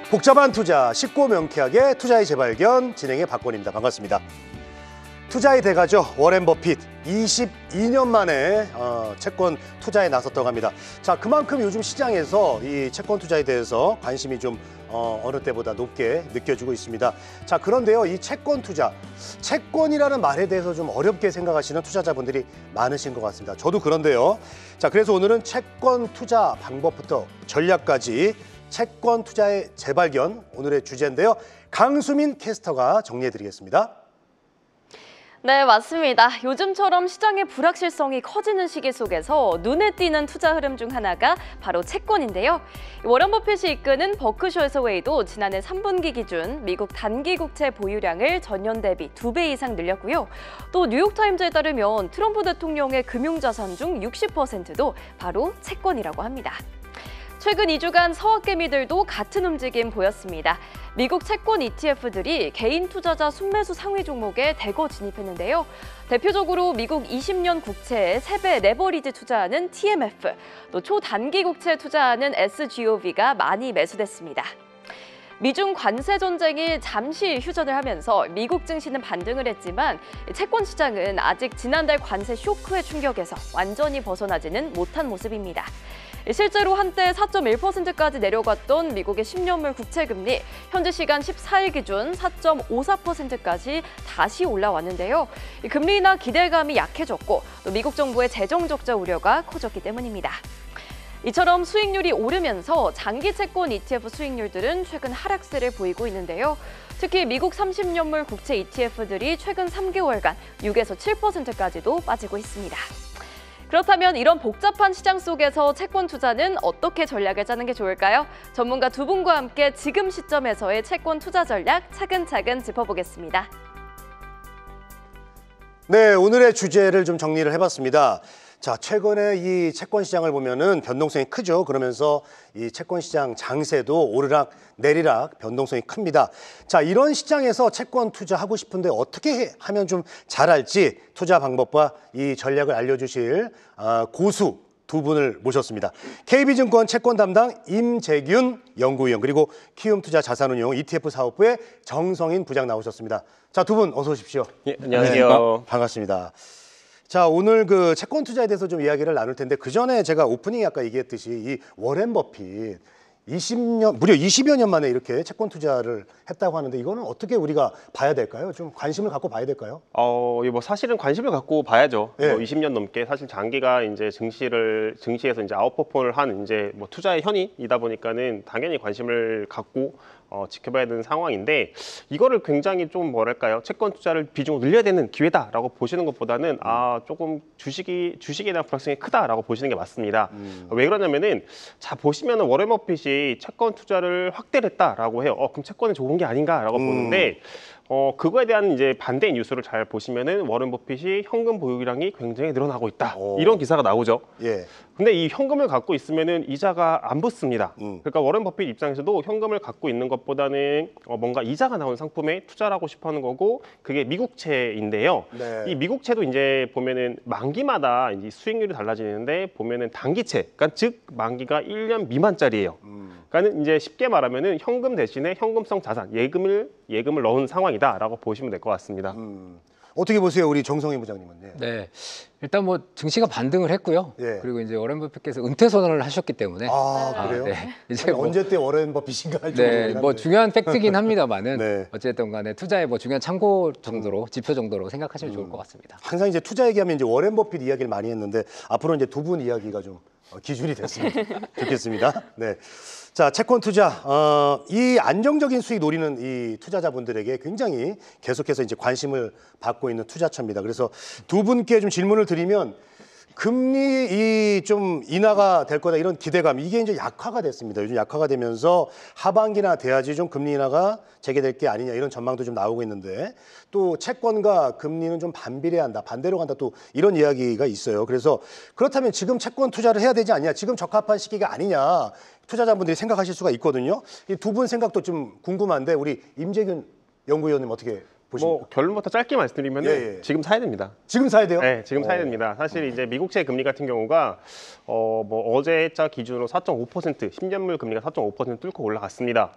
복잡한 투자, 쉽고 명쾌하게 투자의 재발견 진행의 박권입니다. 반갑습니다. 투자의 대가죠. 워렌 버핏 22년 만에 채권 투자에 나섰다고 합니다. 자, 그만큼 요즘 시장에서 이 채권 투자에 대해서 관심이 좀 어느 때보다 높게 느껴지고 있습니다. 자, 그런데요, 이 채권 투자, 채권이라는 말에 대해서 좀 어렵게 생각하시는 투자자분들이 많으신 것 같습니다. 저도 그런데요. 자, 그래서 오늘은 채권 투자 방법부터 전략까지 채권 투자의 재발견, 오늘의 주제인데요. 강수민 캐스터가 정리해드리겠습니다. 네, 맞습니다. 요즘처럼 시장의 불확실성이 커지는 시기 속에서 눈에 띄는 투자 흐름 중 하나가 바로 채권인데요. 워런 버핏이 이끄는 버크셔 해서웨이도 지난해 3분기 기준 미국 단기 국채 보유량을 전년 대비 2배 이상 늘렸고요. 또 뉴욕타임즈에 따르면 트럼프 대통령의 금융자산 중 60%도 바로 채권이라고 합니다. 최근 2주간 서학개미들도 같은 움직임 보였습니다. 미국 채권 ETF들이 개인 투자자 순매수 상위 종목에 대거 진입했는데요. 대표적으로 미국 20년 국채에 3배 레버리지 투자하는 TMF, 또 초단기 국채에 투자하는 SGOV가 많이 매수됐습니다. 미중 관세 전쟁이 잠시 휴전을 하면서 미국 증시는 반등을 했지만 채권 시장은 아직 지난달 관세 쇼크의 충격에서 완전히 벗어나지는 못한 모습입니다. 실제로 한때 4.1%까지 내려갔던 미국의 10년물 국채금리, 현지 시간 14일 기준 4.54%까지 다시 올라왔는데요. 금리 인하 기대감이 약해졌고 또 미국 정부의 재정 적자 우려가 커졌기 때문입니다. 이처럼 수익률이 오르면서 장기 채권 ETF 수익률들은 최근 하락세를 보이고 있는데요. 특히 미국 30년물 국채 ETF들이 최근 3개월간 6에서 7%까지도 빠지고 있습니다. 그렇다면 이런 복잡한 시장 속에서 채권 투자는 어떻게 전략을 짜는 게 좋을까요? 전문가 두 분과 함께 지금 시점에서의 채권 투자 전략 차근차근 짚어보겠습니다. 네, 오늘의 주제를 좀 정리를 해봤습니다. 자, 최근에 이 채권 시장을 보면은 변동성이 크죠. 그러면서 이 채권 시장 장세도 오르락 내리락 변동성이 큽니다. 자, 이런 시장에서 채권 투자하고 싶은데 어떻게 하면 좀 잘할지 투자 방법과 이 전략을 알려주실 고수 두 분을 모셨습니다. KB증권 채권 담당 임재균 연구위원, 그리고 키움투자 자산운용 ETF 사업부의 정성인 부장 나오셨습니다. 자, 두 분 어서 오십시오. 예, 안녕하세요. 네, 반갑습니다. 자, 오늘 그 채권 투자에 대해서 좀 이야기를 나눌 텐데, 그 전에 제가 오프닝에 아까 얘기했듯이 이 워렌 버핏 무려 20여 년 만에 이렇게 채권 투자를 했다고 하는데, 이거는 어떻게 우리가 봐야 될까요? 좀 관심을 갖고 봐야 될까요? 뭐 사실은 관심을 갖고 봐야죠. 네. 20년 넘게 사실 장기가 이제 증시에서 이제 아웃퍼폼을 한 이제 뭐 투자의 현이다 보니까는 당연히 관심을 갖고 지켜봐야 되는 상황인데, 이거를 굉장히 좀 뭐랄까요, 채권 투자를 비중을 늘려야 되는 기회다라고 보시는 것보다는 조금 주식에 대한 불확실성이 크다라고 보시는 게 맞습니다. 왜 그러냐면은, 자, 보시면은 워렌 버핏이 채권 투자를 확대를 했다라고 해요. 그럼 채권이 좋은 게 아닌가라고 보는데, 그거에 대한 이제 반대 뉴스를 잘 보시면은 워렌 버핏이 현금 보유량이 굉장히 늘어나고 있다, 이런 기사가 나오죠. 예. 근데 이 현금을 갖고 있으면은 이자가 안 붙습니다. 그러니까 워렌 버핏 입장에서도 현금을 갖고 있는 것보다는 뭔가 이자가 나오는 상품에 투자를 하고 싶어하는 거고, 그게 미국채인데요. 네. 이 미국채도 이제 보면은 만기마다 이제 수익률이 달라지는데, 보면은 단기채, 그러니까 즉 만기가 1년 미만짜리예요. 그러니까 이제 쉽게 말하면은 현금 대신에 현금성 자산, 예금을 넣은 상황이다라고 보시면 될 것 같습니다. 어떻게 보세요, 우리 정성인 부장님은? 네. 네, 일단 뭐 증시가 반등을 했고요. 예. 그리고 이제 워렌 버핏께서 은퇴 선언을 하셨기 때문에 그래요? 네. 이제 뭐, 언제 때 워렌 버핏인가 할 네, 정도긴 뭐 한데. 중요한 팩트긴 합니다만은 네. 어쨌든 간에 투자의 뭐 중요한 참고 정도로 지표 정도로 생각하시면 좋을 것 같습니다. 항상 이제 투자 얘기하면 이제 워렌 버핏 이야기를 많이 했는데, 앞으로 이제 두 분 이야기가 좀 기준이 됐으면 좋겠습니다. 네. 자, 채권 투자, 이 안정적인 수익 노리는 이 투자자분들에게 굉장히 계속해서 이제 관심을 받고 있는 투자처입니다. 그래서 두 분께 좀 질문을 드리면, 금리 좀 인하가 될 거다 이런 기대감, 이게 이제 약화가 됐습니다. 요즘 약화가 되면서 하반기나 돼야지 좀 금리 인하가 재개될 게 아니냐, 이런 전망도 좀 나오고 있는데, 또 채권과 금리는 좀 반비례한다, 반대로 간다, 또 이런 이야기가 있어요. 그래서 그렇다면 지금 채권 투자를 해야 되지 않냐, 지금 적합한 시기가 아니냐, 투자자분들이 생각하실 수가 있거든요. 이 두 분 생각도 좀 궁금한데, 우리 임재균 연구위원님 어떻게 보십니까? 뭐 결론부터 짧게 말씀드리면 예. 지금 사야 됩니다. 지금 사야 돼요? 네, 지금 사야 됩니다. 사실 이제 미국채 금리 같은 경우가 뭐 어제자 기준으로 4.5%, 10년물 금리가 4.5% 뚫고 올라갔습니다.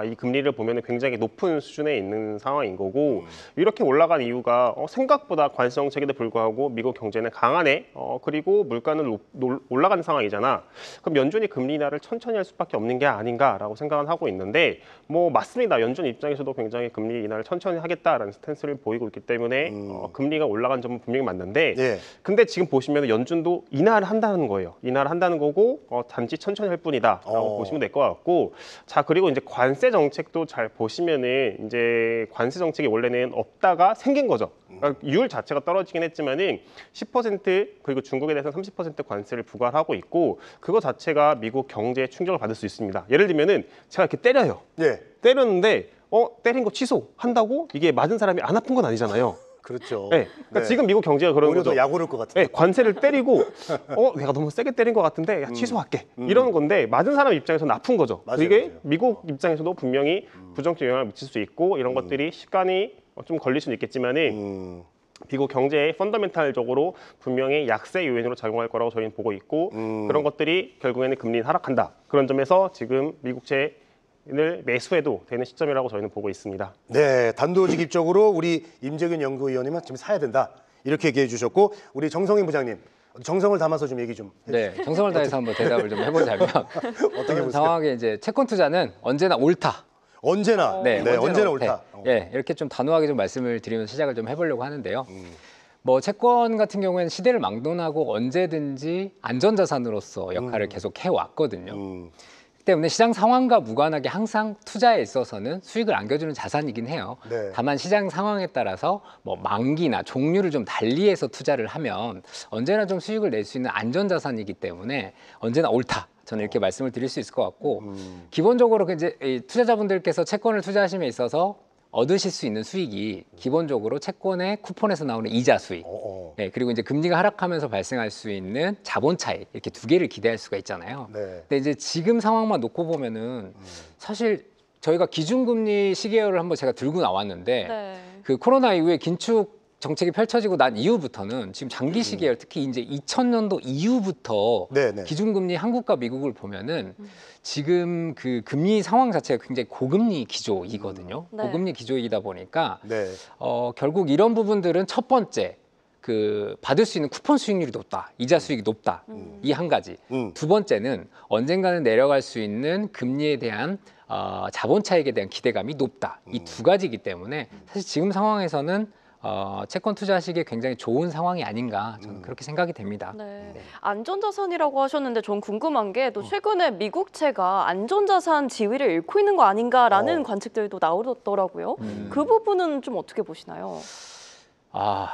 이 금리를 보면 굉장히 높은 수준에 있는 상황인 거고 이렇게 올라간 이유가 생각보다 관세 정책에도 불구하고 미국 경제는 강하네. 그리고 물가는 올라가는 상황이잖아. 그럼 연준이 금리 인하를 천천히 할 수밖에 없는 게 아닌가라고 생각은 하고 있는데 뭐 맞습니다. 연준 입장에서도 굉장히 금리 인하를 천천히 하겠다라는 스탠스를 보이고 있기 때문에 금리가 올라간 점은 분명히 맞는데 예. 근데 지금 보시면 연준도 인하를 한다는 거예요. 인하를 한다는 거고 단지 천천히 할 뿐이다라고 보시면 될 것 같고 자 그리고 이제 관세 정책도 잘 보시면은 이제 관세 정책이 원래는 없다가 생긴 거죠. 그러니까 이율 자체가 떨어지긴 했지만은 10% 그리고 중국에 대해서 30% 관세를 부과를 하고 있고 그거 자체가 미국 경제에 충격을 받을 수 있습니다. 예를 들면은 제가 이렇게 때려요. 예. 때렸는데 때린 거 취소한다고 이게 맞은 사람이 안 아픈 건 아니잖아요. 그렇죠. 네. 그러니까 네. 지금 미국 경제가 그런 오히려 거죠. 더 약 오를 것 같아요. 네, 관세를 때리고 내가 너무 세게 때린 것 같은데 야, 취소할게 이러는 건데 맞은 사람 입장에서는 아픈 거죠. 맞아요, 이게 맞아요. 미국 입장에서도 분명히 부정적 영향을 미칠 수 있고 이런 것들이 시간이 좀 걸릴 수는 있겠지만은 미국 경제에 펀더멘탈적으로 분명히 약세 요인으로 작용할 거라고 저희는 보고 있고 그런 것들이 결국에는 금리는 하락한다. 그런 점에서 지금 미국채 을 매수해도 되는 시점이라고 저희는 보고 있습니다. 네, 단도직입적으로 우리 임재균 연구위원님은 지금 사야 된다 이렇게 얘기해 주셨고 우리 정성인 부장님 정성을 담아서 좀 얘기 좀 네, 정성을 다해서 한번 대답을 좀 해보자면 어떻게 저는 보세요? 정확하게 이제 채권 투자는 언제나 옳다. 언제나 언제나 옳다. 예, 이렇게 좀 단호하게 좀 말씀을 드리면서 시작을 좀 해보려고 하는데요. 뭐 채권 같은 경우에는 시대를 막론하고 언제든지 안전자산으로서 역할을 계속 해왔거든요. 그렇기 때문에 시장 상황과 무관하게 항상 투자에 있어서는 수익을 안겨주는 자산이긴 해요. 네. 다만 시장 상황에 따라서 뭐 만기나 종류를 좀 달리해서 투자를 하면 언제나 좀 수익을 낼 수 있는 안전자산이기 때문에 언제나 옳다. 저는 이렇게 말씀을 드릴 수 있을 것 같고 기본적으로 이제 이 투자자분들께서 채권을 투자하심에 있어서 얻으실 수 있는 수익이 기본적으로 채권의 쿠폰에서 나오는 이자 수익, 네, 그리고 이제 금리가 하락하면서 발생할 수 있는 자본 차익 이렇게 두 개를 기대할 수가 있잖아요. 네. 근데 이제 지금 상황만 놓고 보면은 사실 저희가 기준금리 시계열을 한번 제가 들고 나왔는데 네. 그 코로나 이후에 긴축 정책이 펼쳐지고 난 이후부터는 지금 장기 시계열 특히 이제 2000년도 이후부터 네. 기준금리 한국과 미국을 보면은 지금 그 금리 상황 자체가 굉장히 고금리 기조이거든요. 네. 고금리 기조이다 보니까 네. 결국 이런 부분들은 첫 번째 그 받을 수 있는 쿠폰 수익률이 높다, 이자 수익이 높다 이 한 가지. 두 번째는 언젠가는 내려갈 수 있는 금리에 대한 자본 차익에 대한 기대감이 높다. 이 두 가지이기 때문에 사실 지금 상황에서는 채권 투자하시기에 굉장히 좋은 상황이 아닌가 저는 그렇게 생각이 됩니다. 네. 안전자산이라고 하셨는데 전 궁금한 게 또 최근에 미국채가 안전자산 지위를 잃고 있는 거 아닌가라는 관측들도 나오더라고요. 그 부분은 좀 어떻게 보시나요?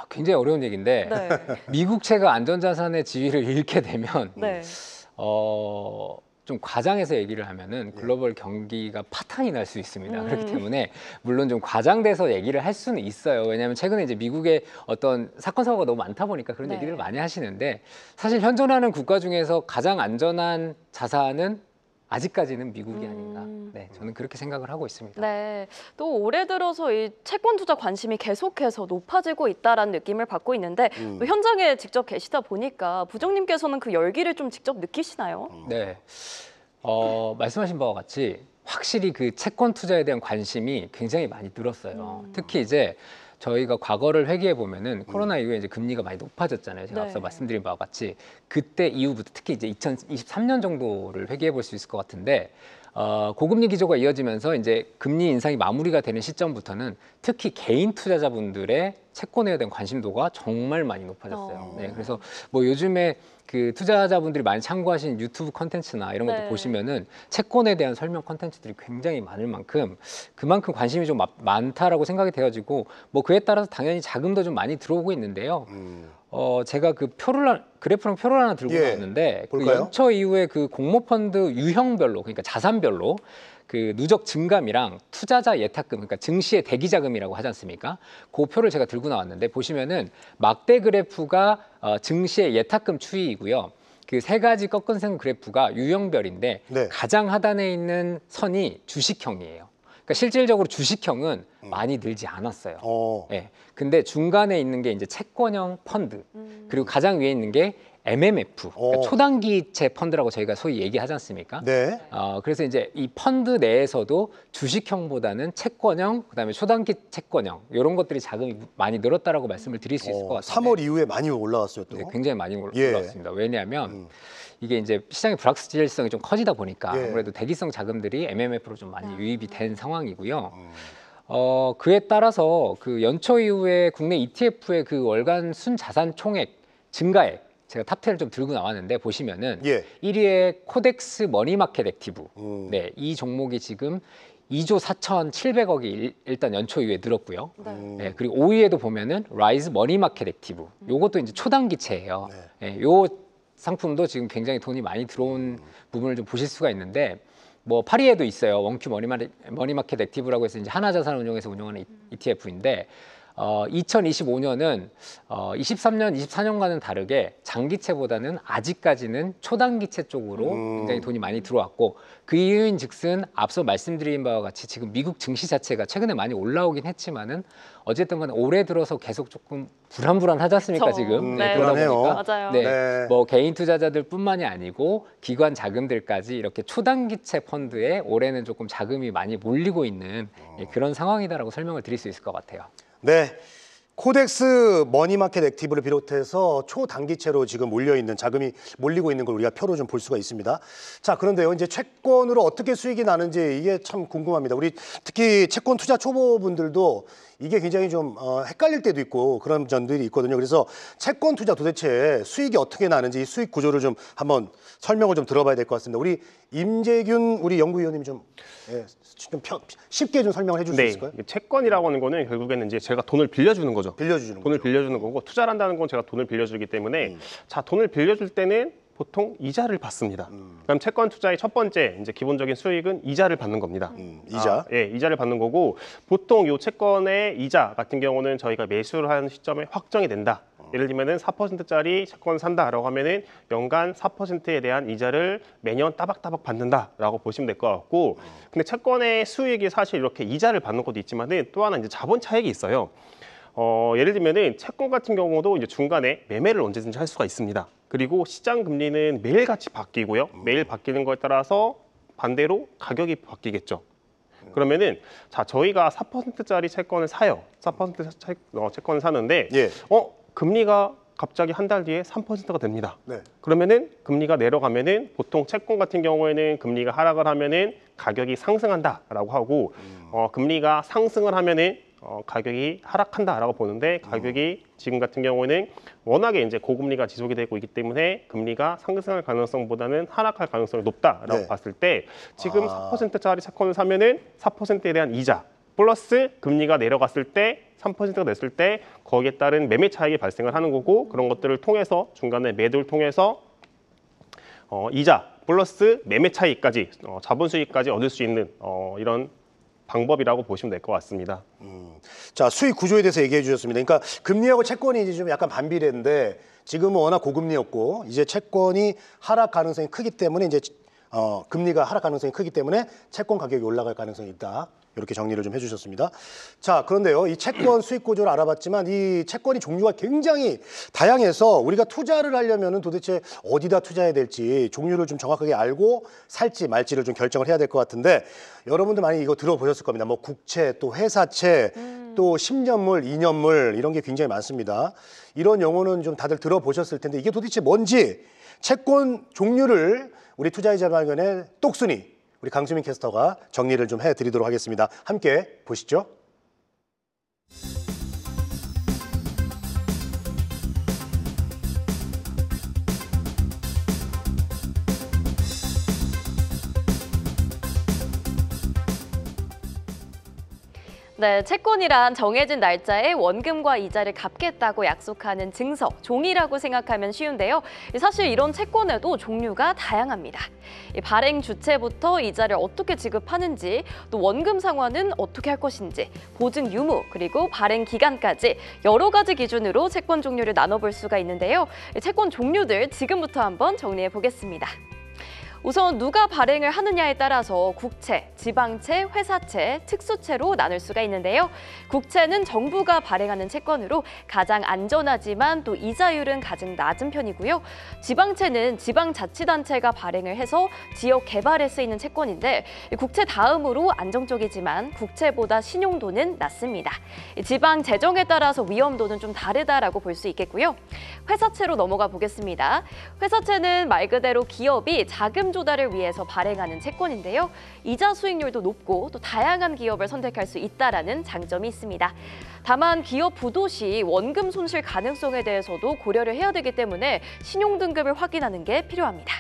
굉장히 어려운 얘기인데 네. 미국채가 안전자산의 지위를 잃게 되면 네. 좀 과장해서 얘기를 하면은 글로벌 경기가 파탄이 날 수 있습니다. 그렇기 때문에 물론 좀 과장돼서 얘기를 할 수는 있어요. 왜냐하면 최근에 이제 미국의 어떤 사건 사고가 너무 많다 보니까 그런 네. 얘기를 많이 하시는데 사실 현존하는 국가 중에서 가장 안전한 자산은 아직까지는 미국이 아닌가. 네, 저는 그렇게 생각을 하고 있습니다. 네, 또 올해 들어서 이 채권 투자 관심이 계속해서 높아지고 있다라는 느낌을 받고 있는데 또 현장에 직접 계시다 보니까 부장님께서는 그 열기를 좀 직접 느끼시나요? 네, 말씀하신 바와 같이 확실히 그 채권 투자에 대한 관심이 굉장히 많이 늘었어요. 특히 이제 저희가 과거를 회귀해 보면은 코로나 이후에 이제 금리가 많이 높아졌잖아요. 제가 네. 앞서 말씀드린 바와 같이 그때 이후부터 특히 이제 2023년 정도를 회귀해 볼 수 있을 것 같은데 고금리 기조가 이어지면서 이제 금리 인상이 마무리가 되는 시점부터는 특히 개인 투자자분들의 채권에 대한 관심도가 정말 많이 높아졌어요. 네, 그래서 뭐 요즘에 그 투자자분들이 많이 참고하신 유튜브 컨텐츠나 이런 것도 네. 보시면은 채권에 대한 설명 컨텐츠들이 굉장히 많을 만큼 그만큼 관심이 좀 많다라고 생각이 되어지고 뭐 그에 따라서 당연히 자금도 좀 많이 들어오고 있는데요. 제가 그 그래프랑 표를 하나 들고 나왔는데 그 볼까요? 연초 이후에 그 공모펀드 유형별로 그러니까 자산별로 그 누적 증감이랑 투자자 예탁금 그러니까 증시의 대기자금이라고 하지 않습니까? 그 표를 제가 들고 나왔는데 보시면은 막대 그래프가 증시의 예탁금 추이이고요. 그 세 가지 꺾은 선 그래프가 유형별인데 네. 가장 하단에 있는 선이 주식형이에요. 그러니까 실질적으로 주식형은 많이 늘지 않았어요. 어. 예. 근데 중간에 있는 게 이제 채권형 펀드, 그리고 가장 위에 있는 게 MMF, 그러니까 초단기채 펀드라고 저희가 소위 얘기하지 않습니까? 네. 그래서 이제 이 펀드 내에서도 주식형보다는 채권형, 그다음에 초단기 채권형 이런 것들이 자금이 많이 늘었다라고 말씀을 드릴 수 있을 것 같아요. 3월 이후에 많이 올라왔어요 또. 네, 굉장히 많이 예. 올랐습니다. 왜냐하면 이게 이제 시장의 불확실성이 좀 커지다 보니까 예. 아무래도 대기성 자금들이 MMF로 좀 많이 유입이 된 상황이고요. 그에 따라서 그 연초 이후에 국내 ETF의 그 월간 순자산 총액 증가액 제가 탑10을 좀 들고 나왔는데 보시면은 예. 1위에 코덱스 머니마켓 액티브. 네, 이 종목이 지금 2조 4,700억이 일단 연초 이후에 늘었고요. 네, 그리고 5위에도 보면은 라이즈 머니마켓 액티브. 요것도 이제 초단기채예요. 네, 요 상품도 지금 굉장히 돈이 많이 들어온 부분을 좀 보실 수가 있는데 뭐 8위에도 있어요. 원큐 머니마켓 액티브라고 해서 이제 하나자산운용에서 운영하는 ETF인데 2025년은 23년, 24년과는 다르게 장기채보다는 아직까지는 초단기채 쪽으로 굉장히 돈이 많이 들어왔고 그 이유인즉슨 앞서 말씀드린 바와 같이 지금 미국 증시 자체가 최근에 많이 올라오긴 했지만은 어쨌든 간에 올해 들어서 계속 조금 불안불안하지 않습니까 그쵸. 지금? 네. 그러다 불안해요. 보니까 맞아요. 네, 네. 뭐 개인 투자자들뿐만이 아니고 기관 자금들까지 이렇게 초단기채 펀드에 올해는 조금 자금이 많이 몰리고 있는 그런 상황이다라고 설명을 드릴 수 있을 것 같아요. 네. 코덱스 머니마켓 액티브를 비롯해서 초단기채로 지금 몰려있는 자금이 몰리고 있는 걸 우리가 표로 좀 볼 수가 있습니다. 자, 그런데요, 이제 채권으로 어떻게 수익이 나는지 이게 참 궁금합니다. 우리 특히 채권 투자 초보분들도 이게 굉장히 좀 헷갈릴 때도 있고 그런 점들이 있거든요. 그래서 채권 투자 도대체 수익이 어떻게 나는지 이 수익 구조를 좀 한번 설명을 좀 들어봐야 될 것 같습니다. 우리 임재균 우리 연구위원님 좀 쉽게 좀 설명을 해줄 수 있을까요? 채권이라고 하는 거는 결국에는 이제 제가 돈을 빌려주는 거죠. 빌려주는 돈을 거죠. 빌려주는 거고 투자를 한다는 건 제가 돈을 빌려주기 때문에 자, 돈을 빌려줄 때는 보통 이자를 받습니다. 그럼 채권 투자의 첫 번째 이제 기본적인 수익은 이자를 받는 겁니다. 이자. 예, 이자를 받는 거고 보통 이 채권의 이자 같은 경우는 저희가 매수를 하는 시점에 확정이 된다. 예를 들면은 4%짜리 채권 산다라고 하면은 연간 4%에 대한 이자를 매년 따박따박 받는다라고 보시면 될 것 같고, 근데 채권의 수익이 사실 이렇게 이자를 받는 것도 있지만은 또 하나 이제 자본 차익이 있어요. 예를 들면은 채권 같은 경우도 이제 중간에 매매를 언제든지 할 수가 있습니다. 그리고 시장 금리는 매일같이 바뀌고요. 매일 바뀌는 거에 따라서 반대로 가격이 바뀌겠죠. 그러면은 자, 저희가 4%짜리 채권을 사요. 4% 채권을 사는데 예. 금리가 갑자기 한 달 뒤에 3%가 됩니다. 네. 그러면은 금리가 내려가면은 보통 채권 같은 경우에는 금리가 하락을 하면은 가격이 상승한다라고 하고 금리가 상승을 하면은 가격이 하락한다라고 보는데 가격이 지금 같은 경우에는 워낙에 이제 고금리가 지속이 되고 있기 때문에 금리가 상승할 가능성보다는 하락할 가능성이 높다라고 네. 봤을 때 지금 4%짜리 채권을 사면은 4%에 대한 이자 플러스 금리가 내려갔을 때 3%가 됐을 때 거기에 따른 매매 차익이 발생을 하는 거고 그런 것들을 통해서 중간에 매도를 통해서 이자 플러스 매매 차익까지 자본 수익까지 얻을 수 있는 이런 방법이라고 보시면 될 것 같습니다. 자, 수익 구조에 대해서 얘기해 주셨습니다. 그러니까 금리하고 채권이 이제 좀 약간 반비례인데 지금은 워낙 고금리였고 이제 채권이 하락 가능성이 크기 때문에 이제 금리가 하락 가능성이 크기 때문에 채권 가격이 올라갈 가능성이 있다. 이렇게 정리를 좀 해주셨습니다. 자, 그런데요, 이 채권 수익 구조를 알아봤지만 이 채권이 종류가 굉장히 다양해서 우리가 투자를 하려면은 도대체 어디다 투자해야 될지 종류를 좀 정확하게 알고 살지 말지를 좀 결정을 해야 될 것 같은데 여러분들 많이 이거 들어보셨을 겁니다. 뭐 국채, 또 회사채, 또 10년물, 2년물 이런 게 굉장히 많습니다. 이런 용어는 좀 다들 들어보셨을 텐데 이게 도대체 뭔지 채권 종류를 우리 투자이자 발견의 똑순이 우리 강수민 캐스터가 정리를 좀 해드리도록 하겠습니다. 함께 보시죠. 네, 채권이란 정해진 날짜에 원금과 이자를 갚겠다고 약속하는 증서, 종이라고 생각하면 쉬운데요. 사실 이런 채권에도 종류가 다양합니다. 발행 주체부터 이자를 어떻게 지급하는지, 또 원금 상환은 어떻게 할 것인지, 보증 유무, 그리고 발행 기간까지 여러 가지 기준으로 채권 종류를 나눠볼 수가 있는데요. 채권 종류들 지금부터 한번 정리해 보겠습니다. 우선 누가 발행을 하느냐에 따라서 국채, 지방채, 회사채, 특수채로 나눌 수가 있는데요. 국채는 정부가 발행하는 채권으로 가장 안전하지만 또 이자율은 가장 낮은 편이고요. 지방채는 지방자치단체가 발행을 해서 지역 개발에 쓰이는 채권인데 국채 다음으로 안정적이지만 국채보다 신용도는 낮습니다. 지방 재정에 따라서 위험도는 좀 다르다라고 볼 수 있겠고요. 회사채로 넘어가 보겠습니다. 회사채는 말 그대로 기업이 자금 조달을 위해서 발행하는 채권인데요. 이자 수익률도 높고 또 다양한 기업을 선택할 수 있다라는 장점이 있습니다. 다만 기업 부도 시 원금 손실 가능성에 대해서도 고려를 해야 되기 때문에 신용 등급을 확인하는 게 필요합니다.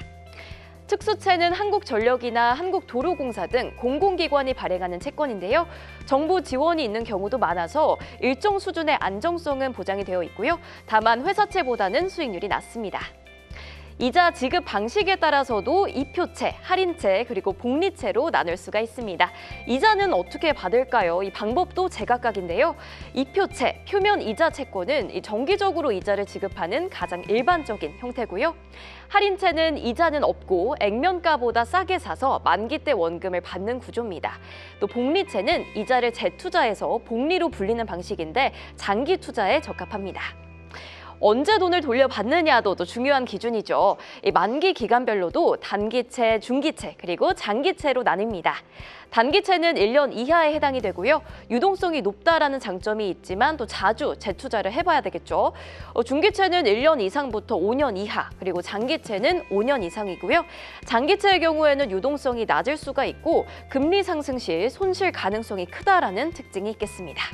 특수채는 한국전력이나 한국도로공사 등 공공기관이 발행하는 채권인데요. 정부 지원이 있는 경우도 많아서 일정 수준의 안정성은 보장이 되어 있고요. 다만 회사채보다는 수익률이 낮습니다. 이자 지급 방식에 따라서도 이표채, 할인채, 그리고 복리채로 나눌 수가 있습니다. 이자는 어떻게 받을까요? 이 방법도 제각각인데요. 이표채, 표면 이자 채권은 정기적으로 이자를 지급하는 가장 일반적인 형태고요. 할인채는 이자는 없고 액면가보다 싸게 사서 만기 때 원금을 받는 구조입니다. 또 복리채는 이자를 재투자해서 복리로 불리는 방식인데 장기 투자에 적합합니다. 언제 돈을 돌려받느냐도 또 중요한 기준이죠. 이 만기 기간별로도 단기채, 중기채, 그리고 장기채로 나뉩니다. 단기채는 1년 이하에 해당이 되고요. 유동성이 높다라는 장점이 있지만 또 자주 재투자를 해봐야 되겠죠. 중기채는 1년 이상부터 5년 이하, 그리고 장기채는 5년 이상이고요. 장기채의 경우에는 유동성이 낮을 수가 있고 금리 상승 시 손실 가능성이 크다라는 특징이 있겠습니다.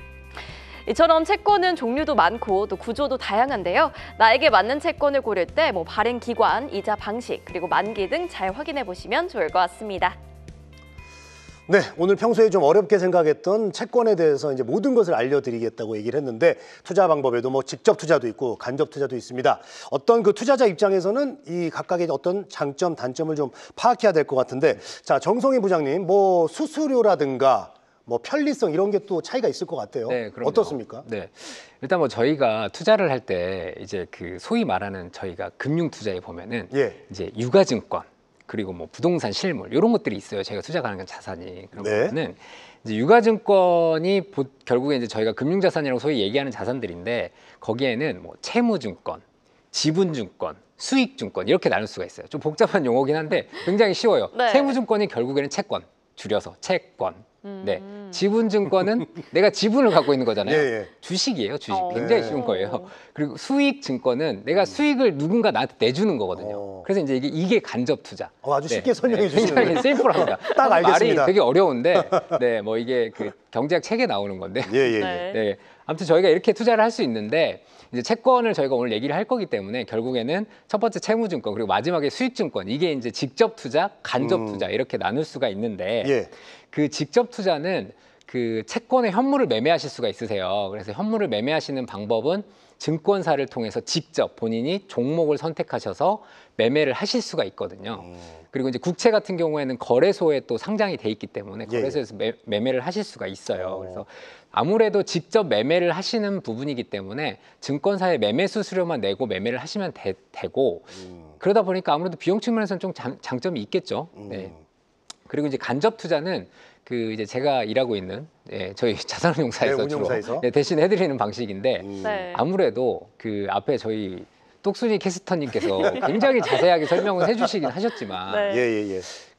이처럼 채권은 종류도 많고 또 구조도 다양한데요. 나에게 맞는 채권을 고를 때 발행 기관, 이자 방식, 그리고 만기 등 잘 확인해 보시면 좋을 것 같습니다. 네, 오늘 평소에 좀 어렵게 생각했던 채권에 대해서 이제 모든 것을 알려드리겠다고 얘기를 했는데 투자 방법에도 직접 투자도 있고 간접 투자도 있습니다. 어떤 그 투자자 입장에서는 이 각각의 어떤 장점, 단점을 좀 파악해야 될 것 같은데, 자, 정성희 부장님, 수수료라든가 편리성 이런 게 또 차이가 있을 것 같아요. 네, 그럼요. 어떻습니까? 네, 일단 저희가 투자를 할 때 이제 그 소위 말하는 저희가 금융 투자에 보면은 이제 유가증권 그리고 부동산 실물 이런 것들이 있어요. 저희가 투자 가능한 자산이 그런 거는 이제 유가증권이 결국에 이제 저희가 금융자산이라고 소위 얘기하는 자산들인데 거기에는 채무증권, 지분증권, 수익증권 이렇게 나눌 수가 있어요. 좀 복잡한 용어긴 한데 굉장히 쉬워요. 네. 채무증권이 결국에는 채권, 줄여서 채권. 네, 지분증권은 내가 지분을 갖고 있는 거잖아요. 주식이에요, 주식. 굉장히 쉬운 거예요. 그리고 수익증권은 내가 수익을 누군가 나한테 내주는 거거든요. 그래서 이제 이게 간접 투자. 아주 쉽게 설명해 주시는 굉장히 심플합니다. 딱 알겠습니다. 말이 되게 어려운데, 이게 그 경제학 책에 나오는 건데. 네, 아무튼 저희가 이렇게 투자를 할 수 있는데. 이제 채권을 저희가 오늘 얘기를 할 거기 때문에 결국에는 첫 번째 채무증권 그리고 마지막에 수익증권 이게 이제 직접 투자, 간접 투자 이렇게 나눌 수가 있는데 그 직접 투자는 그 채권의 현물을 매매하실 수가 있으세요. 그래서 현물을 매매하시는 방법은 증권사를 통해서 직접 본인이 종목을 선택하셔서 매매를 하실 수가 있거든요. 그리고 이제 국채 같은 경우에는 거래소에 또 상장이 돼 있기 때문에 거래소에서 매매를 하실 수가 있어요. 그래서 아무래도 직접 매매를 하시는 부분이기 때문에 증권사에 매매 수수료만 내고 매매를 하시면 되고 그러다 보니까 아무래도 비용 측면에서는 좀 장점이 있겠죠. 네. 그리고 이제 간접 투자는 그 이제 제가 일하고 있는 저희 자산운용사에서 주로 대신 해드리는 방식인데 아무래도 그 앞에 저희 똑순이 캐스터님께서 굉장히 자세하게 설명을 해주시긴 하셨지만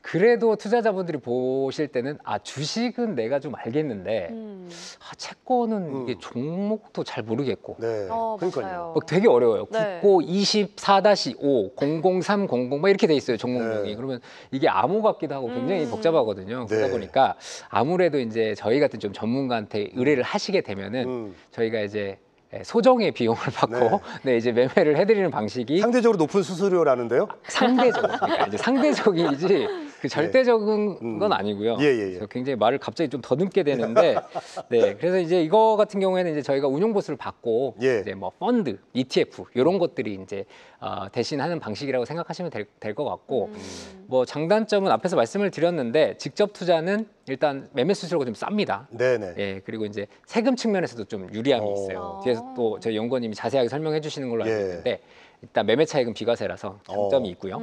그래도 투자자분들이 보실 때는 주식은 내가 좀 알겠는데 채권은 이게 종목도 잘 모르겠고 그러니까요. 되게 어려워요. 국고 24-5, 00300 이렇게 돼 있어요, 종목명이. 그러면 이게 암호 같기도 하고 굉장히 복잡하거든요. 그러다 보니까 아무래도 이제 저희 같은 좀 전문가한테 의뢰를 하시게 되면은 저희가 이제 소정의 비용을 받고 이제 매매를 해드리는 방식이 상대적으로 높은 수수료라는데요? 상대적으로 그러니까 이제 상대적이지 그 절대적인 건 아니고요. 그래서 굉장히 말을 갑자기 좀 더듬게 되는데 그래서 이제 이거 같은 경우에는 이제 저희가 운용 보수를 받고 이제 펀드, ETF 이런 것들이 이제 대신하는 방식이라고 생각하시면 될 것 같고 장단점은 앞에서 말씀을 드렸는데 직접 투자는 일단 매매 수수료가 좀 쌉니다. 그리고 이제 세금 측면에서도 좀 유리함이 있어요. 뒤에서 또 저희 연구원님이 자세하게 설명해 주시는 걸로 알고 있는데 일단 매매 차익은 비과세라서 장점이 있고요.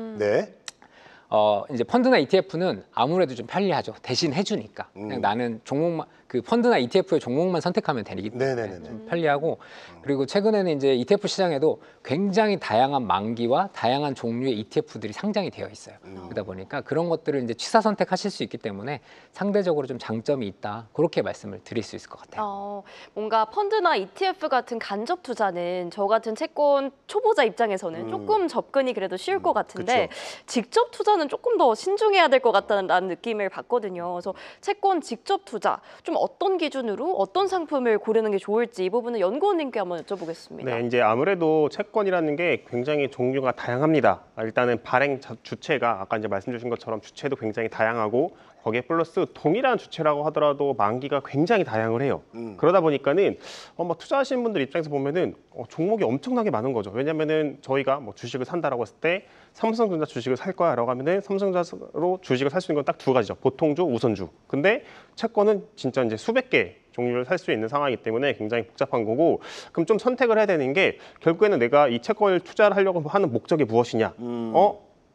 이제 펀드나 ETF는 아무래도 좀 편리하죠. 대신 해주니까. 그냥 나는 종목만 그 펀드나 ETF의 종목만 선택하면 되기 때문에 네네네네. 좀 편리하고 그리고 최근에는 이제 ETF 시장에도 굉장히 다양한 만기와 다양한 종류의 ETF들이 상장이 되어 있어요. 그러다 보니까 그런 것들을 이제 취사 선택하실 수 있기 때문에 상대적으로 좀 장점이 있다. 그렇게 말씀을 드릴 수 있을 것 같아요. 뭔가 펀드나 ETF 같은 간접 투자는 저 같은 채권 초보자 입장에서는 조금 접근이 그래도 쉬울 것 같은데 직접 투자는 조금 더 신중해야 될 것 같다는 느낌을 받거든요. 그래서 채권 직접 투자 좀 어떤 기준으로 어떤 상품을 고르는 게 좋을지 이 부분은 연구원님께 한번 여쭤보겠습니다. 네, 이제 아무래도 채권이라는 게 굉장히 종류가 다양합니다. 일단은 발행 주체가 아까 이제 말씀 주신 것처럼 주체도 굉장히 다양하고 거기에 플러스 동일한 주체라고 하더라도 만기가 굉장히 다양을 해요. 그러다 보니까는 뭐 투자하시는 분들 입장에서 보면은 종목이 엄청나게 많은 거죠. 왜냐면은 저희가 뭐 주식을 산다라고 했을 때 삼성전자 주식을 살 거야라고 하면은 삼성전자로 주식을 살 수 있는 건 딱 두 가지죠. 보통주, 우선주. 근데 채권은 진짜 이제 수백 개 종류를 살 수 있는 상황이기 때문에 굉장히 복잡한 거고 그럼 좀 선택을 해야 되는 게 결국에는 내가 이 채권을 투자를 하려고 하는 목적이 무엇이냐?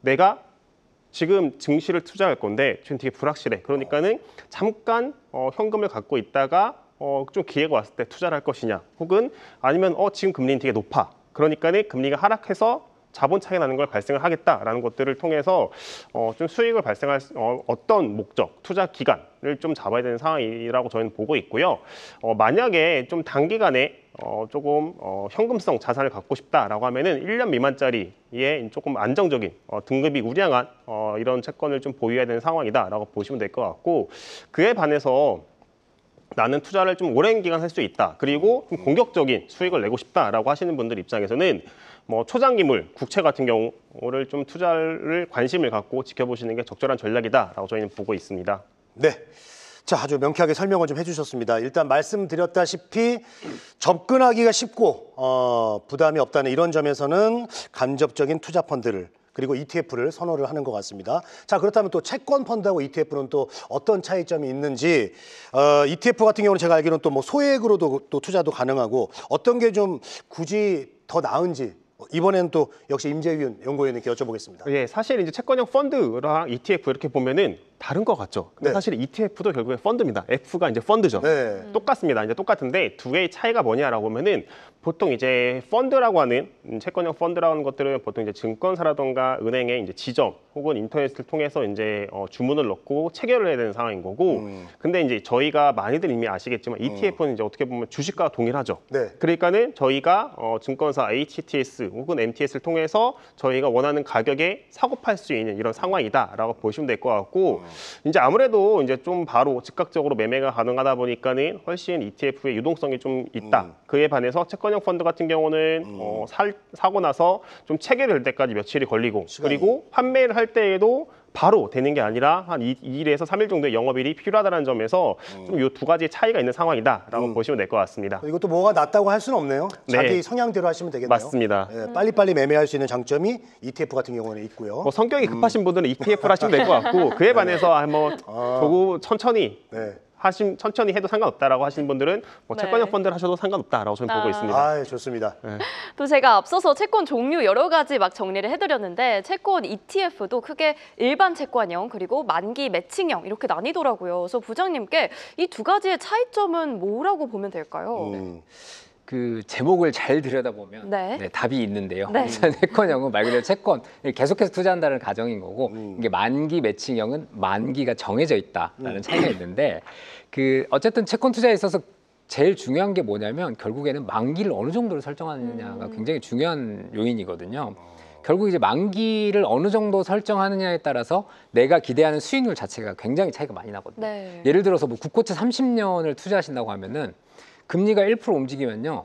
내가 지금 증시를 투자할 건데 지금 되게 불확실해. 그러니까는 잠깐 현금을 갖고 있다가 좀 기회가 왔을 때 투자를 할 것이냐. 혹은 아니면 지금 금리는 되게 높아. 그러니까는 금리가 하락해서 자본 차이 나는 걸 발생을 하겠다라는 것들을 통해서 좀 수익을 발생할 어떤 목적, 투자 기간을 좀 잡아야 되는 상황이라고 저희는 보고 있고요. 만약에 좀 단기간에 조금 현금성 자산을 갖고 싶다라고 하면은 1년 미만짜리의 조금 안정적인 등급이 우량한 이런 채권을 좀 보유해야 되는 상황이다라고 보시면 될 것 같고 그에 반해서 나는 투자를 좀 오랜 기간 할 수 있다. 그리고 좀 공격적인 수익을 내고 싶다라고 하시는 분들 입장에서는 뭐 초장기물, 국채 같은 경우를 좀 투자를 관심을 갖고 지켜보시는 게 적절한 전략이다라고 저희는 보고 있습니다. 네. 자, 아주 명쾌하게 설명을 좀 해주셨습니다. 일단 말씀드렸다시피 접근하기가 쉽고 부담이 없다는 이런 점에서는 간접적인 투자 펀드를 그리고 ETF를 선호를 하는 것 같습니다. 자, 그렇다면 또 채권 펀드하고 ETF는 또 어떤 차이점이 있는지 ETF 같은 경우는 제가 알기로는 또 뭐 소액으로도 또 투자도 가능하고 어떤 게 좀 굳이 더 나은지 이번에는 또 역시 임재윤 연구위원님께 여쭤보겠습니다. 예, 사실 이제 채권형 펀드랑 ETF 이렇게 보면은 다른 것 같죠. 근데 네. 사실 ETF도 결국에 펀드입니다. F가 이제 펀드죠. 네. 똑같습니다. 이제 똑같은데 두 개의 차이가 뭐냐라고 하면은 보통 이제 펀드라고 하는 채권형 펀드라고 하는 것들은 보통 이제 증권사라던가 은행의 이제 지점 혹은 인터넷을 통해서 이제 주문을 넣고 체결을 해야 되는 상황인 거고 근데 이제 저희가 많이들 이미 아시겠지만 ETF는 이제 어떻게 보면 주식과 동일하죠. 네. 그러니까는 저희가 증권사 HTS 혹은 MTS를 통해서 저희가 원하는 가격에 사고 팔 수 있는 이런 상황이다라고 보시면 될 것 같고 이제 아무래도 이제 좀 바로 즉각적으로 매매가 가능하다 보니까는 훨씬 ETF의 유동성이 좀 있다. 그에 반해서 채권형 펀드 같은 경우는 사고 나서 좀 체결될 때까지 며칠이 걸리고 그리고 판매를 할 때에도 바로 되는 게 아니라 한 2일에서 3일 정도의 영업일이 필요하다는 점에서 좀 이 두 가지의 차이가 있는 상황이다라고 보시면 될 것 같습니다. 이것도 뭐가 낫다고 할 수는 없네요. 자기 네. 성향대로 하시면 되겠네요. 맞습니다. 예, 빨리빨리 매매할 수 있는 장점이 ETF 같은 경우는 있고요. 뭐 성격이 급하신 분들은 ETF를 하시면 될 것 같고 그에 반해서 한번 조금 천천히 네. 천천히 해도 상관없다라고 하시는 분들은 뭐 네. 채권형 펀드를 하셔도 상관없다라고 저는 보고 있습니다. 아, 좋습니다. 또 제가 앞서서 채권 종류 여러 가지 막 정리를 해드렸는데 채권 ETF도 크게 일반 채권형 그리고 만기 매칭형 이렇게 나뉘더라고요. 그래서 부장님께 이 두 가지의 차이점은 뭐라고 보면 될까요? 그 제목을 잘 들여다보면 네. 답이 있는데요. 네. 채권형은 말 그대로 채권 계속해서 투자한다는 가정인 거고 이게 만기 매칭형은 만기가 정해져 있다라는 차이가 있는데 그 어쨌든 채권 투자에 있어서 제일 중요한 게 뭐냐면 결국에는 만기를 어느 정도로 설정하느냐가 굉장히 중요한 요인이거든요. 결국 이제 만기를 어느 정도 설정하느냐에 따라서 내가 기대하는 수익률 자체가 굉장히 차이가 많이 나거든요. 네. 예를 들어서 뭐 국고채 30년을 투자하신다고 하면은 금리가 1% 움직이면요,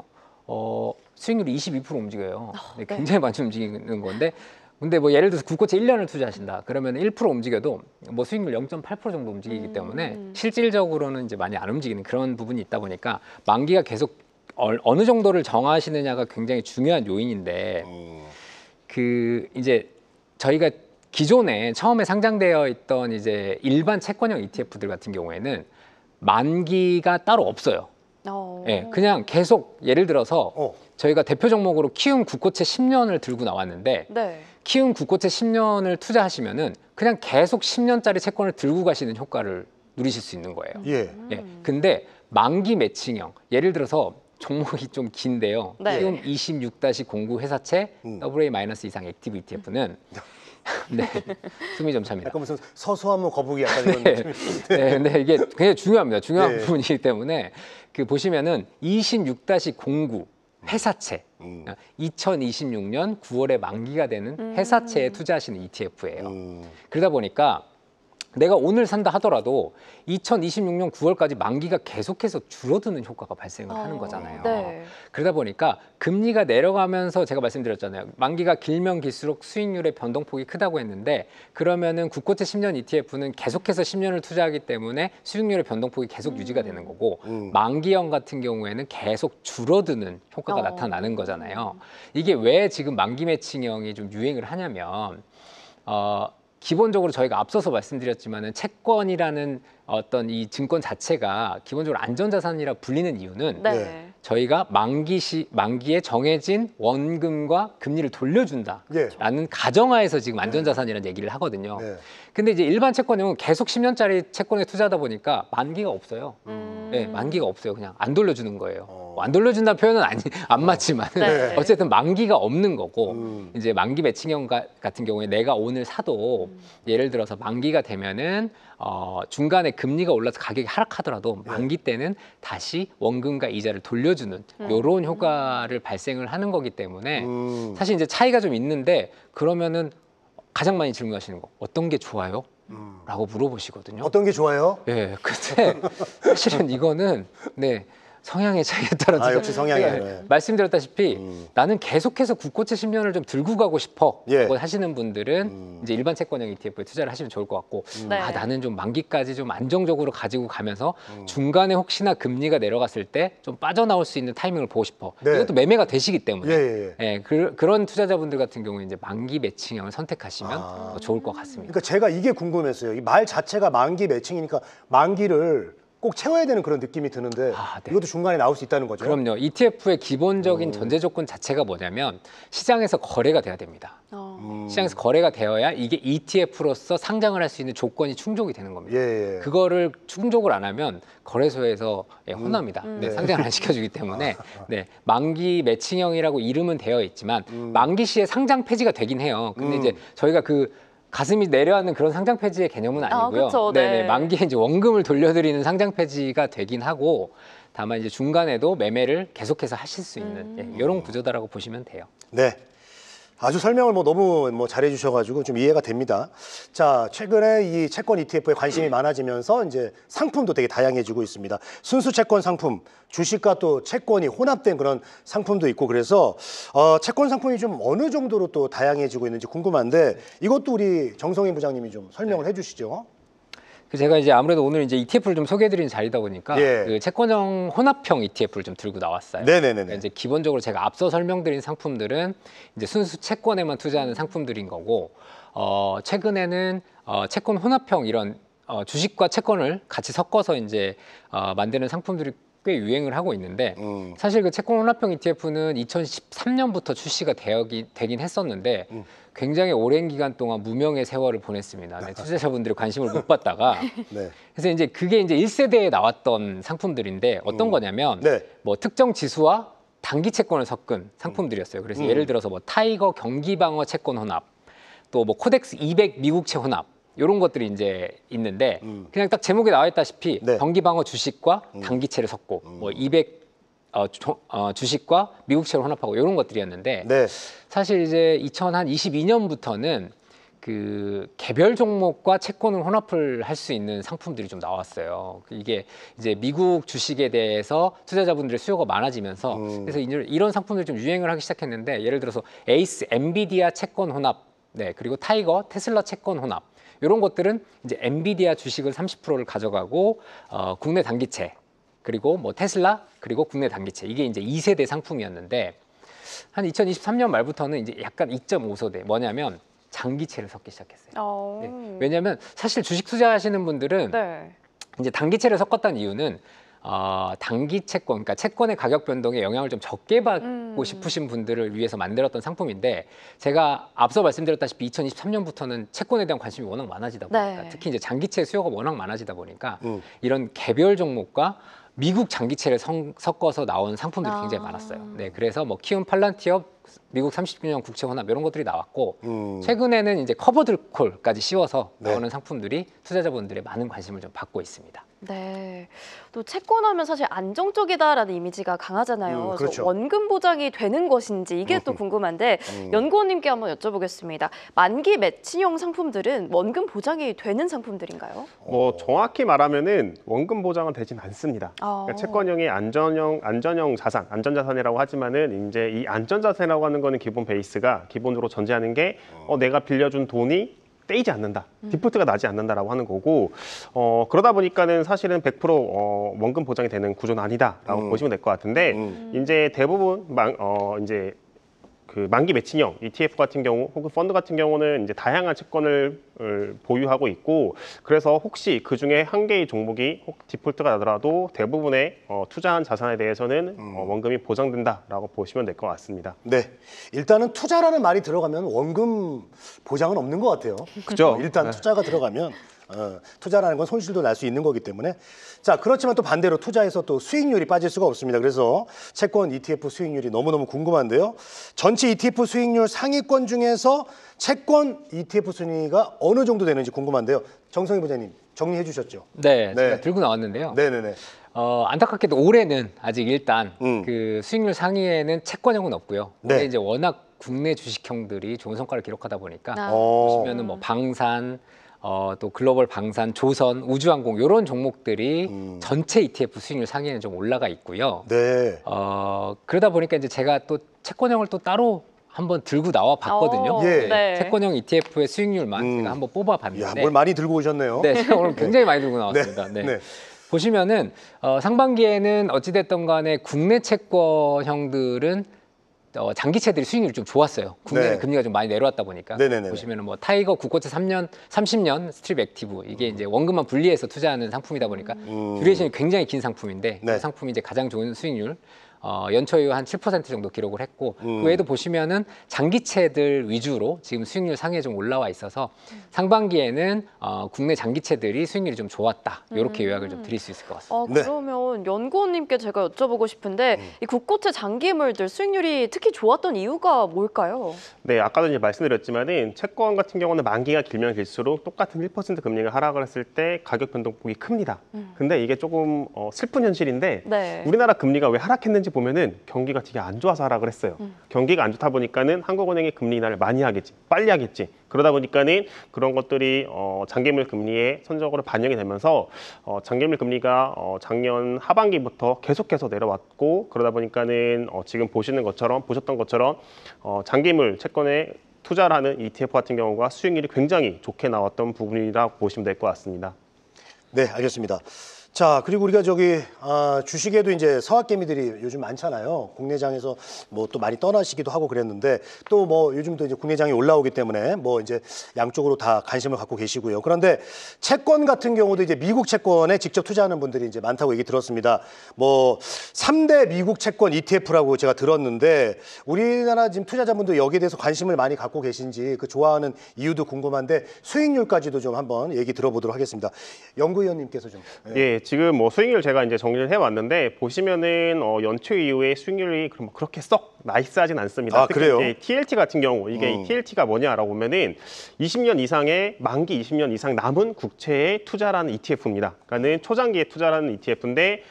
수익률이 22% 움직여요. 네. 굉장히 많이 움직이는 건데, 근데 뭐 예를 들어서 국고채 1년을 투자하신다. 그러면 1% 움직여도 뭐 수익률 0.8% 정도 움직이기 때문에 실질적으로는 이제 많이 안 움직이는 그런 부분이 있다 보니까 만기가 계속 어느 정도를 정하시느냐가 굉장히 중요한 요인인데, 그 이제 저희가 기존에 처음에 상장되어 있던 이제 일반 채권형 ETF들 같은 경우에는 만기가 따로 없어요. 예, 그냥 계속 예를 들어서 저희가 대표 종목으로 키움 국고채 10년을 들고 나왔는데 네. 키움 국고채 10년을 투자하시면은 그냥 계속 10년짜리 채권을 들고 가시는 효과를 누리실 수 있는 거예요. 예. 예. 근데 만기 매칭형, 예를 들어서 종목이 좀 긴데요. 네. 키움 26-09 회사채 AA- 이상 액티브 ETF는 네, 숨이 좀 찹니다. 약간 무슨 서서한 거북이 약간 이런 네. 느낌이. 네, 근데 이게 굉장히 중요합니다. 중요한 네. 부분이기 때문에 그 보시면은 26-09 회사채 2026년 9월에 만기가 되는 회사채에 투자하시는 ETF예요. 그러다 보니까 내가 오늘 산다 하더라도 2026년 9월까지 만기가 계속해서 줄어드는 효과가 발생을 하는 거잖아요. 네. 그러다 보니까 금리가 내려가면서 제가 말씀드렸잖아요. 만기가 길면 길수록 수익률의 변동폭이 크다고 했는데 그러면은 국고채 10년 ETF는 계속해서 10년을 투자하기 때문에 수익률의 변동폭이 계속 유지가 되는 거고 만기형 같은 경우에는 계속 줄어드는 효과가 나타나는 거잖아요. 이게 왜 지금 만기 매칭형이 좀 유행을 하냐면 기본적으로 저희가 앞서서 말씀드렸지만은 채권이라는 어떤 이 증권 자체가 기본적으로 안전자산이라 불리는 이유는 네. 저희가 만기에 정해진 원금과 금리를 돌려준다라는 가정하에서 지금 안전자산이라는 얘기를 하거든요. 네. 근데 이제 일반 채권은 계속 10년짜리 채권에 투자하다 보니까 만기가 없어요. 네, 만기가 없어요. 그냥 안 돌려주는 거예요. 뭐 안 돌려준다는 표현은 안 맞지만 네. 어쨌든 만기가 없는 거고 이제 만기 매칭형 같은 경우에 내가 오늘 사도 예를 들어서 만기가 되면은 중간에 금리가 올라서 가격이 하락하더라도 만기 때는 다시 원금과 이자를 돌려주는 이런 효과를 발생을 하는 거기 때문에 사실 이제 차이가 좀 있는데 그러면은 가장 많이 질문하시는 거 어떤 게 좋아요? 라고 물어보시거든요. 어떤 게 좋아요? 예, 근데 사실은 이거는 네. 성향의 차이에 따라서 역시 성향이에요. 네, 말씀드렸다시피 나는 계속해서 국고채 10년을 좀 들고 가고 싶어 예. 라고 하시는 분들은 이제 일반 채권형 ETF에 투자를 하시면 좋을 것 같고 네. 나는 좀 만기까지 좀 안정적으로 가지고 가면서 중간에 혹시나 금리가 내려갔을 때 좀 빠져나올 수 있는 타이밍을 보고 싶어. 네. 이것도 매매가 되시기 때문에 예. 그런 투자자분들 같은 경우에 이제 만기 매칭형을 선택하시면 더 좋을 것 같습니다. 그러니까 제가 이게 궁금했어요. 이 말 자체가 만기 매칭이니까 만기를 꼭 채워야 되는 그런 느낌이 드는데 네. 이것도 중간에 나올 수 있다는 거죠? 그럼요. ETF의 기본적인 전제 조건 자체가 뭐냐면 시장에서 거래가 돼야 됩니다. 시장에서 거래가 되어야 이게 ETF로서 상장을 할 수 있는 조건이 충족이 되는 겁니다. 예. 그거를 충족을 안 하면 거래소에서 혼납니다. 네, 상장을 안 시켜주기 때문에 네, 만기 매칭형이라고 이름은 되어 있지만 만기 시에 상장 폐지가 되긴 해요. 근데 이제 저희가 그 가슴이 내려앉는 그런 상장 폐지의 개념은 아니고요. 그쵸, 네. 네네, 만기에 이제 원금을 돌려드리는 상장 폐지가 되긴 하고 다만 이제 중간에도 매매를 계속해서 하실 수 있는 이런 구조다라고 보시면 돼요. 네. 아주 설명을 너무 잘해 주셔가지고 좀 이해가 됩니다. 자, 최근에 이 채권 ETF에 관심이 많아지면서 이제 상품도 되게 다양해지고 있습니다. 순수 채권 상품, 주식과 또 채권이 혼합된 그런 상품도 있고 그래서 채권 상품이 좀 어느 정도로 또 다양해지고 있는지 궁금한데 이것도 우리 정성희 부장님이 좀 설명을 해주시죠. 제가 이제 아무래도 오늘 이제 ETF를 좀 소개해드리는 자리다 보니까 예. 그 채권형 혼합형 ETF를 좀 들고 나왔어요. 네네네네. 이제 기본적으로 제가 앞서 설명드린 상품들은 이제 순수 채권에만 투자하는 상품들인 거고 최근에는 채권 혼합형 이런 주식과 채권을 같이 섞어서 이제 만드는 상품들이 꽤 유행을 하고 있는데 사실 그 채권 혼합형 ETF는 2013년부터 출시가 되긴 했었는데 굉장히 오랜 기간 동안 무명의 세월을 보냈습니다. 네, 투자자분들이 관심을 못 받다가 네. 그래서 이제 그게 이제 1세대에 나왔던 상품들인데 어떤 거냐면 네. 뭐 특정 지수와 단기 채권을 섞은 상품들이었어요. 그래서 예를 들어서 뭐 타이거 경기방어 채권 혼합, 또 뭐 코덱스 200 미국채 혼합 이런 것들이 이제 있는데 그냥 딱 제목에 나와 있다시피 네. 경기방어 주식과 단기채를 섞고 뭐 200 주식과 미국채를 혼합하고 이런 것들이었는데 네. 사실 이제 2022년부터는 그 개별 종목과 채권을 혼합을 할 수 있는 상품들이 좀 나왔어요. 이게 이제 미국 주식에 대해서 투자자분들의 수요가 많아지면서 그래서 이런 상품들이 좀 유행을 하기 시작했는데 예를 들어서 에이스 엔비디아 채권 혼합, 네 그리고 타이거 테슬라 채권 혼합 이런 것들은 이제 엔비디아 주식을 30%를 가져가고 국내 단기채 그리고 뭐 테슬라 그리고 국내 단기채 이게 이제 2세대 상품이었는데 한 2023년 말부터는 이제 약간 2.5세대 뭐냐면 장기채를 섞기 시작했어요. 네. 왜냐하면 사실 주식 투자하시는 분들은 네. 이제 단기채를 섞었다는 이유는 단기 채권, 그러니까 채권의 가격 변동에 영향을 좀 적게 받고 싶으신 분들을 위해서 만들었던 상품인데 제가 앞서 말씀드렸다시피 2023년부터는 채권에 대한 관심이 워낙 많아지다 보니까 네. 특히 이제 장기채 수요가 워낙 많아지다 보니까 이런 개별 종목과 미국 장기채를 섞어서 나온 상품들이 굉장히 많았어요. 네, 그래서 뭐 키움 팔란티업, 미국 30주년 국채 혼합 이런 것들이 나왔고 최근에는 이제 커버드콜까지 씌워서 네. 나오는 상품들이 투자자분들의 많은 관심을 좀 받고 있습니다. 네. 또 채권하면 사실 안정적이다라는 이미지가 강하잖아요. 그렇죠. 그래서 원금 보장이 되는 것인지 이게 또 궁금한데 연구원님께 한번 여쭤보겠습니다. 만기 매칭형 상품들은 원금 보장이 되는 상품들인가요? 뭐 정확히 말하면은 원금 보장은 되진 않습니다. 그러니까 채권형의 안전형 자산, 안전자산이라고 하지만은 이제 이 안전자산이라고 하는 거는 기본 베이스가 기본으로 전제하는 게 내가 빌려준 돈이 떼이지 않는다, 디폴트가 나지 않는다라고 하는 거고 그러다 보니까는 사실은 100% 원금 보장이 되는 구조는 아니다라고 보시면 될 것 같은데 이제 대부분 이제 그 만기 매칭형 ETF 같은 경우 혹은 펀드 같은 경우는 이제 다양한 채권을 보유하고 있고 그래서 혹시 그 중에 한 개의 종목이 디폴트가 나더라도 대부분의 투자한 자산에 대해서는 원금이 보장된다라고 보시면 될 것 같습니다. 네, 일단은 투자라는 말이 들어가면 원금 보장은 없는 것 같아요. 그죠? 일단 투자가 들어가면 투자라는 건 손실도 날 수 있는 거기 때문에 자 그렇지만 또 반대로 투자에서 또 수익률이 빠질 수가 없습니다. 그래서 채권 ETF 수익률이 너무너무 궁금한데요. 전체 ETF 수익률 상위권 중에서 채권 ETF 순위가 어느 정도 되는지 궁금한데요. 정성희 부장님 정리해 주셨죠? 네, 제가 네. 들고 나왔는데요. 네네네. 안타깝게도 올해는 아직 일단 그 수익률 상위에는 채권형은 없고요. 네. 올해 이제 워낙 국내 주식형들이 좋은 성과를 기록하다 보니까 어. 보시면은 뭐 방산, 또 글로벌 방산, 조선, 우주항공 이런 종목들이 전체 ETF 수익률 상위에는 좀 올라가 있고요. 네. 그러다 보니까 이제 제가 또 채권형을 또 따로 한번 들고 나와 봤거든요. 예. 네. 채권형 ETF의 수익률만 제가 한번 뽑아 봤는데 야, 뭘 많이 들고 오셨네요. 네, 제가 오늘 굉장히 많이 들고 나왔습니다. 네. 네. 네. 보시면은 상반기에는 어찌됐든 간에 국내 채권형들은 장기채들이 수익률이 좀 좋았어요. 국내는 네. 금리가 좀 많이 내려왔다 보니까 네네네네. 보시면은 뭐 타이거 국고채 30년 스트립 액티브 이게 이제 원금만 분리해서 투자하는 상품이다 보니까 듀레이션이 굉장히 긴 상품인데 네. 그 상품이 이제 가장 좋은 수익률 연초이후 한 7% 정도 기록을 했고 그 외에도 보시면은 장기채들 위주로 지금 수익률 상위에 좀 올라와 있어서 상반기에는 국내 장기채들이 수익률이 좀 좋았다 이렇게 요약을 좀 드릴 수 있을 것 같습니다. 네. 그러면 연구원님께 제가 여쭤보고 싶은데 이 국고채 장기물들 수익률이 특히 좋았던 이유가 뭘까요? 네, 아까도 이제 말씀드렸지만은 채권 같은 경우는 만기가 길면 길수록 똑같은 1% 금리가 하락을 했을 때 가격 변동폭이 큽니다. 근데 이게 조금 슬픈 현실인데 네. 우리나라 금리가 왜 하락했는지 보면은 경기가 되게 안 좋아서 하락을 했어요. 경기가 안 좋다 보니까는 한국은행이 금리 인하를 많이 하겠지, 빨리 하겠지. 그러다 보니까는 그런 것들이 장기물 금리에 선적으로 반영이 되면서 장기물 금리가 작년 하반기부터 계속해서 내려왔고 그러다 보니까는 지금 보셨던 것처럼 장기물 채권에 투자를 하는 ETF 같은 경우가 수익률이 굉장히 좋게 나왔던 부분이라고 보시면 될 것 같습니다. 네, 알겠습니다. 자, 그리고 우리가 주식에도 이제 서학개미들이 요즘 많잖아요. 국내장에서 뭐 또 많이 떠나시기도 하고 그랬는데 또 뭐 요즘도 이제 국내장이 올라오기 때문에 뭐 이제 양쪽으로 다 관심을 갖고 계시고요. 그런데 채권 같은 경우도 이제 미국 채권에 직접 투자하는 분들이 이제 많다고 얘기 들었습니다. 뭐 3대 미국 채권 ETF라고 제가 들었는데 우리나라 지금 투자자분들 여기에 대해서 관심을 많이 갖고 계신지 그 좋아하는 이유도 궁금한데 수익률까지도 좀 한번 얘기 들어보도록 하겠습니다. 연구위원님께서 좀. 예, 지금 뭐 수익률 제가 이제 정리를 해왔는데 보시면은 연초 이후에 수익률이 그렇게 썩 나이스하진 않습니다. 아, 그래요? 특히 TLT 같은 경우 이게 이 TLT가 뭐냐라고 보면은 20년 이상의 만기 20년 이상 남은 국채에 투자라는 ETF입니다. 그러니까는 초장기에 투자라는 ETF인데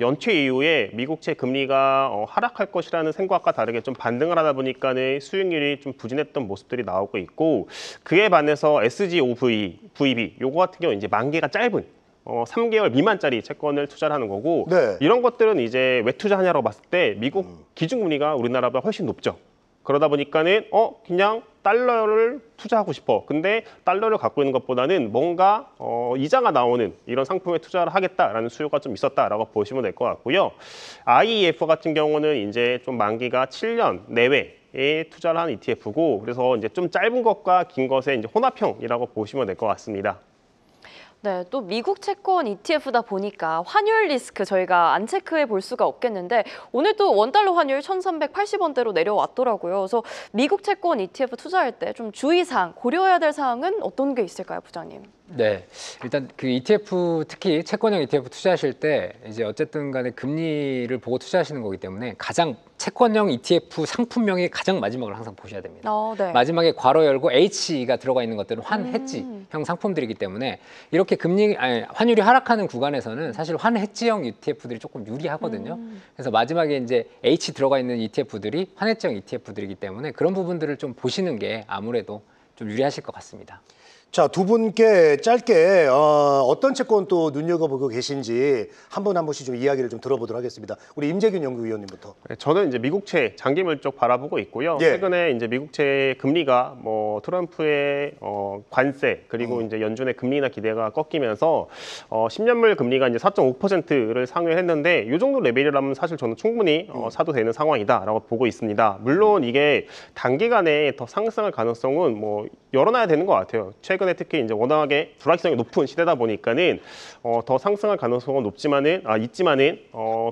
연초 이후에 미국채 금리가 하락할 것이라는 생각과 다르게 좀 반등을 하다 보니까는 수익률이 좀 부진했던 모습들이 나오고 있고 그에 반해서 SGOV, VB 요거 같은 경우 이제 만기가 짧은 3개월 미만짜리 채권을 투자를 하는 거고 네. 이런 것들은 이제 왜 투자하냐라고 봤을 때 미국 기준금리가 우리나라보다 훨씬 높죠. 그러다 보니까는 그냥 달러를 투자하고 싶어. 근데 달러를 갖고 있는 것보다는 뭔가 이자가 나오는 이런 상품에 투자를 하겠다라는 수요가 좀 있었다라고 보시면 될 것 같고요. IEF 같은 경우는 이제 좀 만기가 7년 내외에 투자를 하는 ETF고 그래서 이제 좀 짧은 것과 긴 것의 이제 혼합형이라고 보시면 될 것 같습니다. 네, 또 미국 채권 ETF다 보니까 환율 리스크 저희가 안 체크해 볼 수가 없겠는데 오늘 또 원달러 환율 1,380원대로 내려왔더라고요. 그래서 미국 채권 ETF 투자할 때 좀 주의사항, 고려해야 될 사항은 어떤 게 있을까요, 부장님? 네, 일단 그 ETF 특히 채권형 ETF 투자하실 때 이제 어쨌든 간에 금리를 보고 투자하시는 거기 때문에 가장 채권형 ETF 상품명의 가장 마지막을 항상 보셔야 됩니다. 네. 마지막에 괄호 열고 H가 들어가 있는 것들은 환해지형 상품들이기 때문에 이렇게 환율이 하락하는 구간에서는 사실 환해지형 ETF들이 조금 유리하거든요. 그래서 마지막에 이제 H 들어가 있는 ETF들이 환해지형 ETF들이기 때문에 그런 부분들을 좀 보시는 게 아무래도 좀 유리하실 것 같습니다. 자, 두 분께 짧게 어떤 채권 또 눈여겨보고 계신지 한 분 한 분씩 좀 이야기를 좀 들어보도록 하겠습니다. 우리 임재균 연구위원님부터. 네, 저는 이제 미국채 장기물 쪽 바라보고 있고요. 예. 최근에 이제 미국채 금리가 뭐 트럼프의 관세 그리고 이제 연준의 금리나 기대가 꺾이면서 10년물 금리가 이제 4.5%를 상회했는데 이 정도 레벨이라면 사실 저는 충분히 사도 되는 상황이다라고 보고 있습니다. 물론 이게 단기간에 더 상승할 가능성은 뭐 열어놔야 되는 것 같아요. 최근에 특히 이제 워낙에 불확실성이 높은 시대다 보니까는 더 상승할 가능성은 있지만은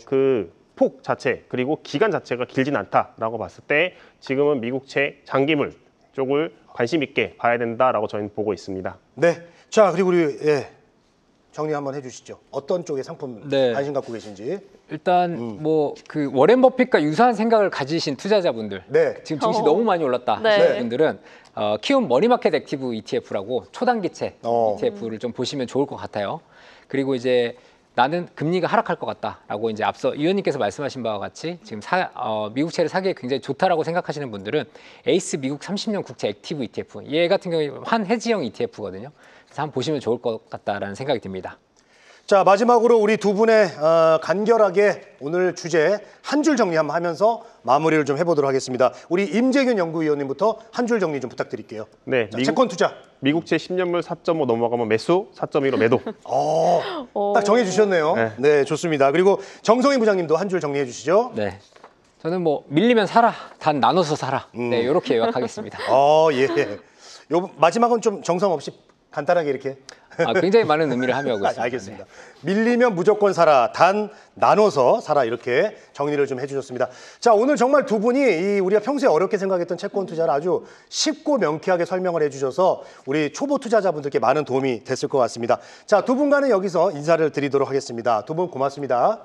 그 폭 자체 그리고 기간 자체가 길진 않다라고 봤을 때 지금은 미국채 장기물 쪽을 관심 있게 봐야 된다라고 저희는 보고 있습니다. 네. 자, 그리고 우리 정리 한번 해주시죠. 어떤 쪽의 상품 네. 관심 갖고 계신지. 일단 뭐 그 워렌 버핏과 유사한 생각을 가지신 투자자분들, 네. 지금 증시 너무 많이 올랐다 네. 하시는 분들은 키움 머니마켓 액티브 ETF라고 초단기채 어. ETF를 좀 보시면 좋을 것 같아요. 그리고 이제 나는 금리가 하락할 것 같다라고 이제 앞서 위원님께서 말씀하신 바와 같이 지금 미국채를 사기에 굉장히 좋다라고 생각하시는 분들은 에이스 미국 30년 국채 액티브 ETF, 얘 같은 경우에 환해지형 ETF거든요. 그래서 한번 보시면 좋을 것 같다라는 생각이 듭니다. 자, 마지막으로 우리 두 분의 간결하게 오늘 주제 한 줄 정리 한번 하면서 마무리를 좀 해보도록 하겠습니다. 우리 임재균 연구위원님부터 한 줄 정리 좀 부탁드릴게요. 네, 자, 채권 투자. 미국채 10년물 4.5 넘어가면 매수, 4.15 매도. 딱 정해주셨네요. 네. 네, 좋습니다. 그리고 정성희 부장님도 한 줄 정리해 주시죠. 네. 저는 뭐 밀리면 사라, 단 나눠서 사라. 네, 이렇게 요약하겠습니다. 예. 요 마지막은 좀 정성 없이 간단하게 이렇게. 굉장히 많은 의미를 함유하고 있습니다. 알겠습니다. 밀리면 무조건 사라, 단 나눠서 사라 이렇게 정리를 좀 해주셨습니다. 자, 오늘 정말 두 분이 우리가 평소에 어렵게 생각했던 채권 투자를 아주 쉽고 명쾌하게 설명을 해주셔서 우리 초보 투자자분들께 많은 도움이 됐을 것 같습니다. 자, 두 분과는 여기서 인사를 드리도록 하겠습니다. 두 분 고맙습니다.